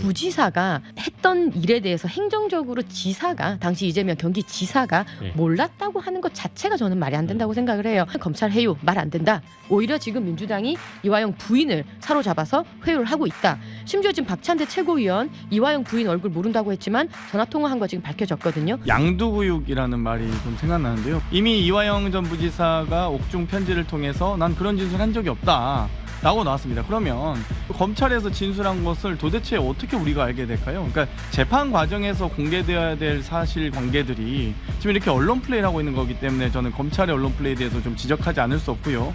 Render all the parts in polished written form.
부지사가 했던 일에 대해서 행정적으로 지사가 당시 이재명 경기지사가 몰랐다고 하는 것 자체가 저는 말이 안 된다고 생각을 해요. 검찰 회유 말 안 된다. 오히려 지금 민주당이 이화영 부인을 사로잡아서 회유를 하고 있다. 심지어 지금 박찬대 최고위원 이화영 부인 얼굴 모른다고 했지만 전화통화한 거 지금 밝혀졌거든요. 양두구육이라는 말이 좀 생각나는데요. 이미 이화영 전 부지사가 옥중 편지를 통해서 난 그런 짓을 한 적이 없다 라고 나왔습니다. 그러면 검찰에서 진술한 것을 도대체 어떻게 우리가 알게 될까요? 그러니까 재판 과정에서 공개되어야 될 사실관계들이 지금 이렇게 언론 플레이를 하고 있는 거기 때문에 저는 검찰의 언론 플레이에 대해서 좀 지적하지 않을 수 없고요.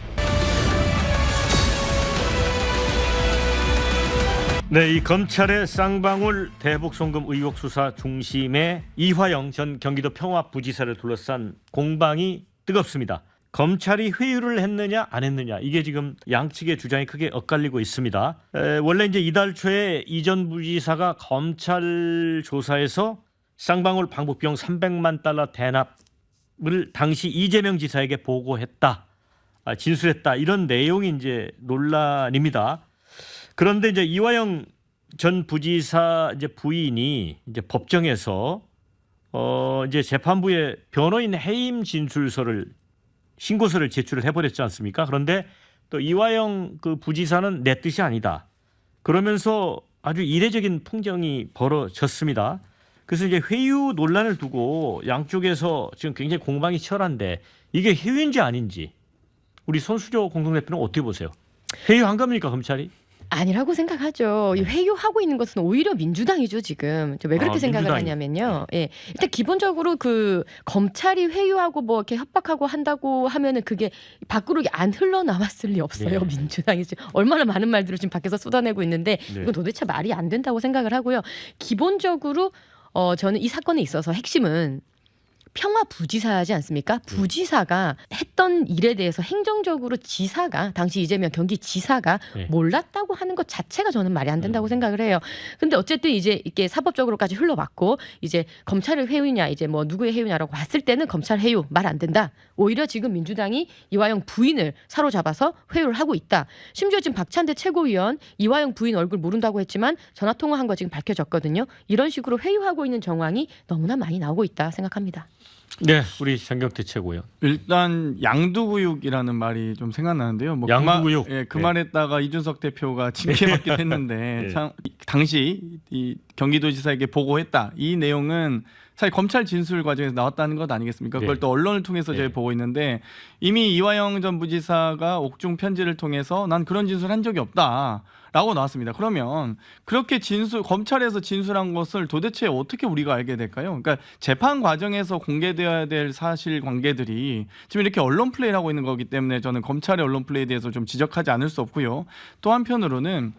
네, 이 검찰의 쌍방울 대북 송금 의혹 수사 중심에 이화영 전 경기도 평화부지사를 둘러싼 공방이 뜨겁습니다. 검찰이 회유를 했느냐 안 했느냐 이게 지금 양측의 주장이 크게 엇갈리고 있습니다. 원래 이제 이달 초에 이 전 부지사가 검찰 조사에서 쌍방울 방북비용 300만 달러 대납을 당시 이재명 지사에게 보고했다, 진술했다 이런 내용이 이제 논란입니다. 그런데 이제 이화영 전 부지사 이제 부인이 이제 법정에서 이제 재판부에 변호인 해임 진술서를 신고서를 제출을 해버렸지 않습니까? 그런데 또 이화영 그 부지사는 내 뜻이 아니다. 그러면서 아주 이례적인 풍경이 벌어졌습니다. 그래서 이제 회유 논란을 두고 양쪽에서 지금 굉장히 공방이 치열한데 이게 회유인지 아닌지 우리 손수조 공동대표는 어떻게 보세요? 회유한 겁니까 검찰이? 아니라고 생각하죠. 이 회유하고 있는 것은 오히려 민주당이죠 지금. 왜 그렇게 생각을 민주당이. 하냐면요. 예, 일단 기본적으로 그 검찰이 회유하고 뭐 이렇게 협박하고 한다고 하면은 그게 밖으로 안 흘러나왔을 리 없어요. 네. 민주당이 지금 얼마나 많은 말들을 지금 밖에서 쏟아내고 있는데 네. 이건 도대체 말이 안 된다고 생각을 하고요. 기본적으로 저는 이 사건에 있어서 핵심은 평화부지사지 않습니까? 부지사가 했던 일에 대해서 행정적으로 지사가 당시 이재명 경기지사가 몰랐다고 하는 것 자체가 저는 말이 안 된다고 생각을 해요. 근데 어쨌든 이제 이게 사법적으로까지 흘러왔고 이제 검찰의 회유냐 이제 뭐 누구의 회유냐라고 봤을 때는 검찰 회유 말 안 된다. 오히려 지금 민주당이 이화영 부인을 사로잡아서 회유를 하고 있다. 심지어 지금 박찬대 최고위원 이화영 부인 얼굴 모른다고 했지만 전화통화한 거 지금 밝혀졌거든요. 이런 식으로 회유하고 있는 정황이 너무나 많이 나오고 있다 생각합니다. 네, 우리 장경태 최고위원. 일단 양두구육이라는 말이 좀 생각나는데요. 뭐 양두구육. 그 말에다가 이준석 대표가 징계받기도 했는데 참 당시 이 경기도지사에게 보고했다. 이 내용은 사실 검찰 진술 과정에서 나왔다는 것 아니겠습니까? 그걸 또 언론을 통해서 저희 보고 있는데 이미 이화영 전 부지사가 옥중 편지를 통해서 난 그런 진술을 한 적이 없다. 라고 나왔습니다. 그러면 그렇게 검찰에서 진술한 것을 도대체 어떻게 우리가 알게 될까요? 그러니까 재판 과정에서 공개되어야 될 사실관계들이 지금 이렇게 언론 플레이를 하고 있는 거기 때문에 저는 검찰의 언론 플레이에 대해서 좀 지적하지 않을 수 없고요. 또 한편으로는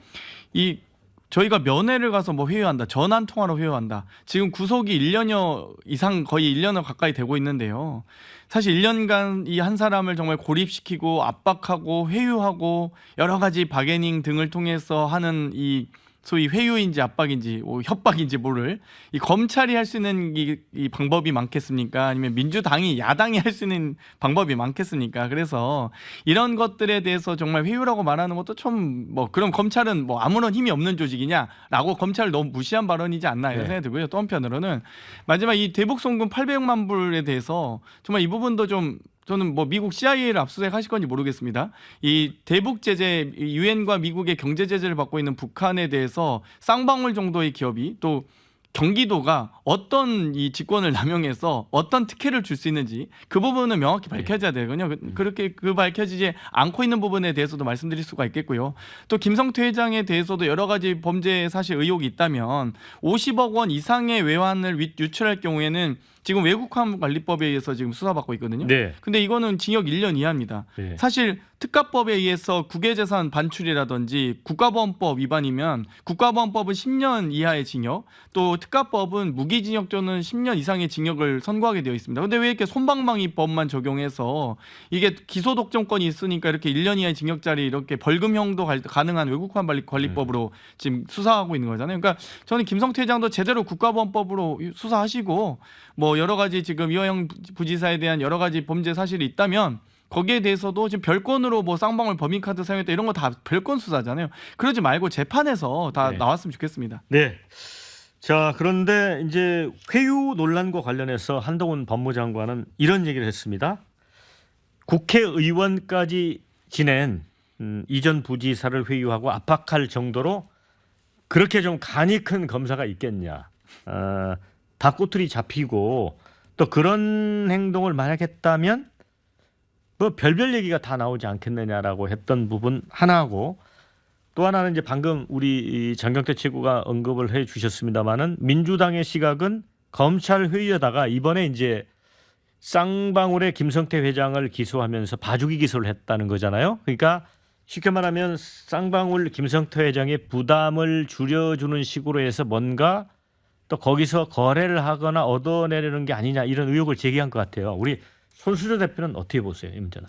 저희가 면회를 가서 뭐 회유한다, 전화 통화로 회유한다. 지금 구속이 1년여 이상 거의 1년여 가까이 되고 있는데요. 사실 1년간 이 한 사람을 정말 고립시키고 압박하고 회유하고 여러 가지 바게닝 등을 통해서 하는 이 소위 회유인지 압박인지 협박인지 모를 이 검찰이 할 수 있는 이 방법이 많겠습니까? 아니면 민주당이 야당이 할 수 있는 방법이 많겠습니까? 그래서 이런 것들에 대해서 정말 회유라고 말하는 것도 좀 그럼 검찰은 뭐 아무런 힘이 없는 조직이냐라고 검찰을 너무 무시한 발언이지 않나 이런 생각이 들고요. 또 한편으로는 마지막 이 대북 송금 800만 불에 대해서 정말 이 부분도 좀 저는 뭐 미국 CIA를 압수수색 하실 건지 모르겠습니다. 이 대북 제재, 유엔과 미국의 경제 제재를 받고 있는 북한에 대해서 쌍방울 정도의 기업이 또 경기도가 어떤 이 직권을 남용해서 어떤 특혜를 줄 수 있는지 그 부분은 명확히 밝혀져야 되거든요. 그렇게 밝혀지지 않고 있는 부분에 대해서도 말씀드릴 수가 있겠고요. 또 김성태 회장에 대해서도 여러 가지 범죄 사실 의혹이 있다면 50억 원 이상의 외환을 유출할 경우에는 지금 외국환 관리법에 의해서 지금 수사받고 있거든요. 근데 이거는 징역 1년 이하입니다. 사실 특가법에 의해서 국외재산 반출이라든지 국가보안법 위반이면 국가보안법은 10년 이하의 징역, 또 특가법은 무기징역 또는 10년 이상의 징역을 선고하게 되어 있습니다. 근데 왜 이렇게 솜방망이 법만 적용해서 이게 기소독점권이 있으니까 이렇게 1년 이하의 징역짜리 이렇게 벌금형도 가능한 외국환 관리법으로 지금 수사하고 있는 거잖아요. 그러니까 저는 김성태 회장도 제대로 국가보안법으로 수사하시고 뭐 여러 가지 지금 이화영 부지사에 대한 여러 가지 범죄 사실이 있다면 거기에 대해서도 지금 별건으로 뭐 쌍방울 법인카드 사용했다 이런 거 다 별건 수사잖아요. 그러지 말고 재판에서 다 네. 나왔으면 좋겠습니다. 네. 자, 그런데 이제 회유 논란과 관련해서 한동훈 법무장관은 이런 얘기를 했습니다. 국회의원까지 지낸 이전 부지사를 회유하고 압박할 정도로 그렇게 좀 간이 큰 검사가 있겠냐. 다 꼬투리 잡히고 또 그런 행동을 만약 했다면 뭐 별별 얘기가 다 나오지 않겠느냐라고 했던 부분 하나하고 또 하나는 이제 방금 우리 장경태 최고가 언급을 해 주셨습니다마는 민주당의 시각은 검찰 회의에다가 이번에 이제 쌍방울의 김성태 회장을 기소하면서 봐주기 기소를 했다는 거잖아요. 그러니까 쉽게 말하면 쌍방울 김성태 회장의 부담을 줄여주는 식으로 해서 뭔가 또 거기서 거래를 하거나 얻어내려는 게 아니냐 이런 의혹을 제기한 것 같아요. 우리 손수저 대표는 어떻게 보세요, 이 문제는?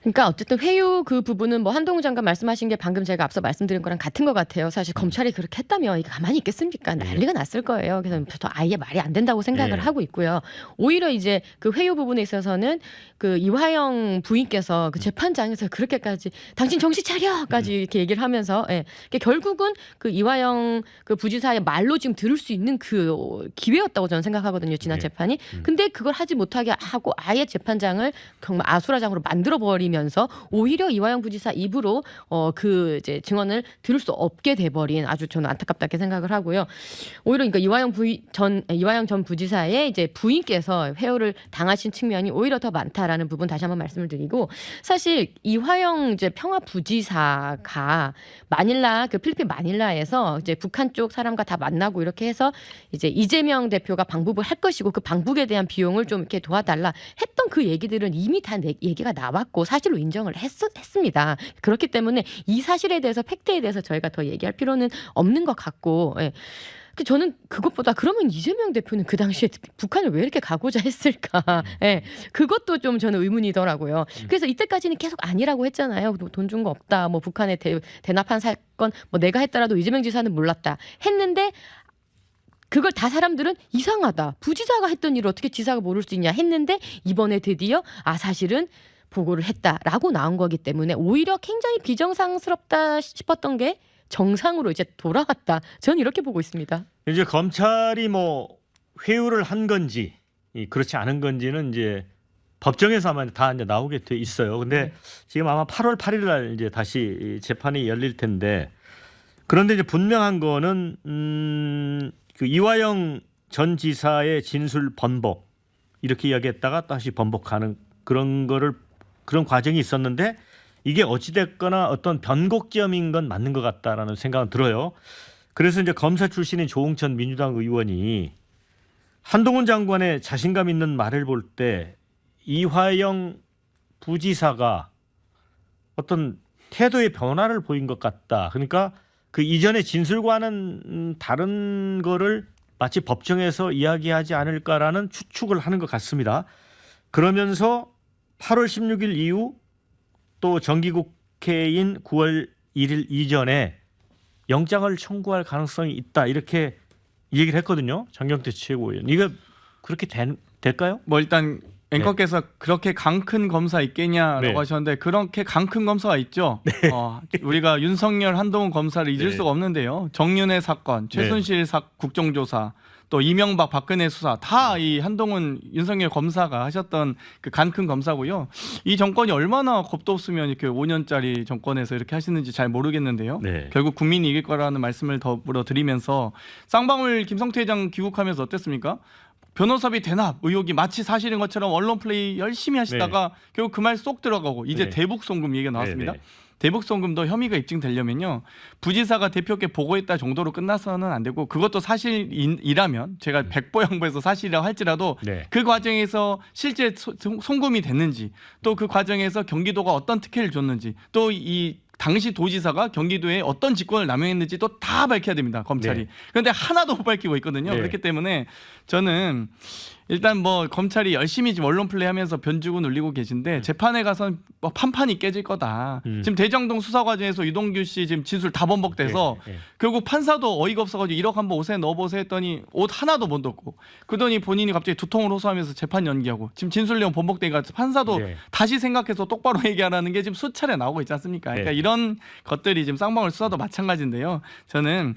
그러니까 어쨌든 회유 그 부분은 뭐 한동훈 장관 말씀하신 게 방금 제가 앞서 말씀드린 거랑 같은 것 같아요. 사실 검찰이 그렇게 했다면 이게 가만히 있겠습니까? 난리가 났을 거예요. 그래서 저도 아예 말이 안 된다고 생각을 네. 하고 있고요. 오히려 이제 그 회유 부분에 있어서는 그 이화영 부인께서 그 재판장에서 그렇게까지 당신 정신 차려까지 이렇게 얘기를 하면서 그러니까 결국은 그 이화영 그 부지사의 말로 지금 들을 수 있는 그 기회였다고 저는 생각하거든요. 지난 네. 재판이. 근데 그걸 하지 못하게 하고 아예 재판장을 정말 아수라장으로 만들어 버리면서 오히려 이화영 부지사 입으로 그 이제 증언을 들을 수 없게 돼버린 아주 저는 안타깝다게 생각을 하고요. 오히려 그러니까 이화영 전 부지사의 이제 부인께서 회유를 당하신 측면이 오히려 더 많다라는 부분 다시 한번 말씀을 드리고 사실 이화영 이제 평화 부지사가 마닐라 그 필리핀 마닐라에서 이제 북한 쪽 사람과 다 만나고 이렇게 해서 이제 이재명 대표가 방북을 할 것이고 그 방북에 대한 비용을 좀 이렇게 도와달라 했던 그 얘기들은 이미 다 얘기가 나왔고 사실로 인정을 했습니다. 그렇기 때문에 이 사실에 대해서 팩트에 대해서 저희가 더 얘기할 필요는 없는 것 같고 저는 그것보다 그러면 이재명 대표는 그 당시에 북한을 왜 이렇게 가고자 했을까? 그것도 좀 저는 의문이더라고요. 그래서 이때까지는 계속 아니라고 했잖아요. 돈 준 거 없다. 뭐 북한에 대납한 사건 뭐 내가 했더라도 이재명 지사는 몰랐다. 했는데 그걸 다 사람들은 이상하다. 부지사가 했던 일을 어떻게 지사가 모를 수 있냐 했는데 이번에 드디어 사실은 보고를 했다라고 나온 거기 때문에 오히려 굉장히 비정상스럽다 싶었던 게 정상으로 이제 돌아왔다. 저는 이렇게 보고 있습니다. 이제 검찰이 뭐 회유를 한 건지 그렇지 않은 건지는 이제 법정에서 아마 다 이제 나오게 돼 있어요. 근데 지금 아마 8월 8일 날 이제 다시 재판이 열릴 텐데 그런데 이제 분명한 거는 그 이화영 전 지사의 진술 번복 이렇게 이야기했다가 다시 번복하는 그런 과정이 있었는데 이게 어찌됐거나 어떤 변곡점인 건 맞는 것 같다라는 생각은 들어요. 그래서 이제 검사 출신인 조홍천 민주당 의원이 한동훈 장관의 자신감 있는 말을 볼 때 이화영 부지사가 어떤 태도의 변화를 보인 것 같다. 그러니까 그 이전의 진술과는 다른 거를 마치 법정에서 이야기하지 않을까라는 추측을 하는 것 같습니다. 그러면서 8월 16일 이후 또 정기국회인 9월 1일 이전에 영장을 청구할 가능성이 있다 이렇게 얘기를 했거든요. 장경태 최고위원. 이거 그렇게 될까요? 뭐 일단 앵커께서 그렇게 강큰 검사 있겠냐라고 하셨는데 그렇게 강큰 검사가 있죠. 우리가 윤석열 한동훈 검사를 잊을 수가 없는데요. 정윤회 사건, 최순실 국정조사, 또 이명박 박근혜 수사 다 이 한동훈 윤석열 검사가 하셨던 그 강큰 검사고요. 이 정권이 얼마나 겁도 없으면 이렇게 5년짜리 정권에서 이렇게 하시는지 잘 모르겠는데요. 결국 국민이 이길 거라는 말씀을 더불어 드리면서 쌍방울 김성태 회장 귀국하면서 어땠습니까? 변호사비 대납 의혹이 마치 사실인 것처럼 언론 플레이 열심히 하시다가 결국 그 말 쏙 들어가고 이제 대북 송금 얘기가 나왔습니다. 대북 송금도 혐의가 입증되려면요. 부지사가 대표께 보고했다 정도로 끝나서는 안 되고 그것도 사실이라면 제가 백보양보해서 사실이라고 할지라도 그 과정에서 실제 송금이 됐는지 또 그 과정에서 경기도가 어떤 특혜를 줬는지 또 이 당시 도지사가 경기도에 어떤 직권을 남용했는지 또 다 밝혀야 됩니다. 검찰이. 그런데 하나도 못 밝히고 있거든요. 그렇기 때문에 저는 일단 뭐 검찰이 열심히 지금 언론 플레이하면서 변주고 놀리고 계신데 재판에 가선 뭐 판판이 깨질 거다. 지금 대장동 수사 과정에서 유동규 씨 지금 진술 다 번복돼서 결국 판사도 어이가 없어가지고 1억 한번 옷에 넣어보세요 했더니 옷 하나도 못 넣고 그러더니 본인이 갑자기 두통을 호소하면서 재판 연기하고 지금 진술 내용 번복되니까 판사도 다시 생각해서 똑바로 얘기하라는 게 지금 수차례 나오고 있지 않습니까? 그러니까 이런 것들이 지금 쌍방울 수사도 마찬가지인데요. 저는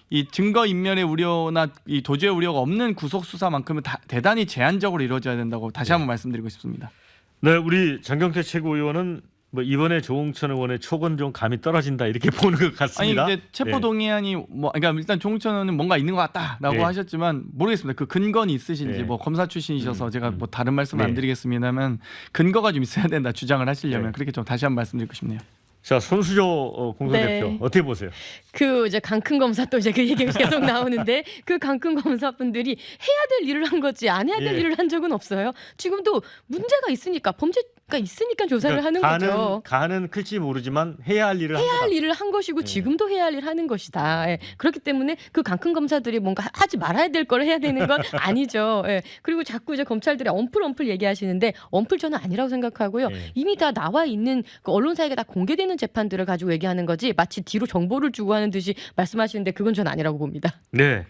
이 증거 인멸의 우려나 이 도주의 우려가 없는 구속 수사만큼은 대단히 제한적으로 이루어져야 된다고 다시 한번 말씀드리고 싶습니다. 네, 우리 장경태 최고위원은 뭐 이번에 조홍천 의원의 촉은 좀 감이 떨어진다 이렇게 보는 것 같습니다. 아니 이제 체포 동의안이 뭐 그러니까 일단 조홍천 의원은 뭔가 있는 것 같다라고 하셨지만 모르겠습니다. 그 근거는 있으신지 뭐 검사 출신이셔서 제가 뭐 다른 말씀은 안 드리겠습니다만 근거가 좀 있어야 된다 주장을 하시려면 그렇게 좀 다시 한번 말씀드리고 싶네요. 자, 손수조 공동대표 어떻게 보세요? 그 이제 강큰 검사 또 이제 그 얘기가 계속 나오는데 그 강큰 검사분들이 해야 될 일을 한 거지 안 해야 될 일을 한 적은 없어요. 지금도 문제가 있으니까 범죄가 있으니까 조사를 하는 거죠. 간은 클지 모르지만 해야 할 일을 해야 할 일을 한 것이고 지금도 해야 할 일을 하는 것이다. 예. 그렇기 때문에 그 강큰 검사들이 뭔가 하지 말아야 될 걸 해야 되는 건 아니죠. 예. 그리고 자꾸 이제 검찰들이 엄플 얘기하시는데 엄플 저는 아니라고 생각하고요. 이미 다 나와 있는 그 언론사에게 다 공개되는 재판들을 가지고 얘기하는 거지 마치 뒤로 정보를 주고 하는 듯이 말씀하시는데 그건 전 아니라고 봅니다. 네.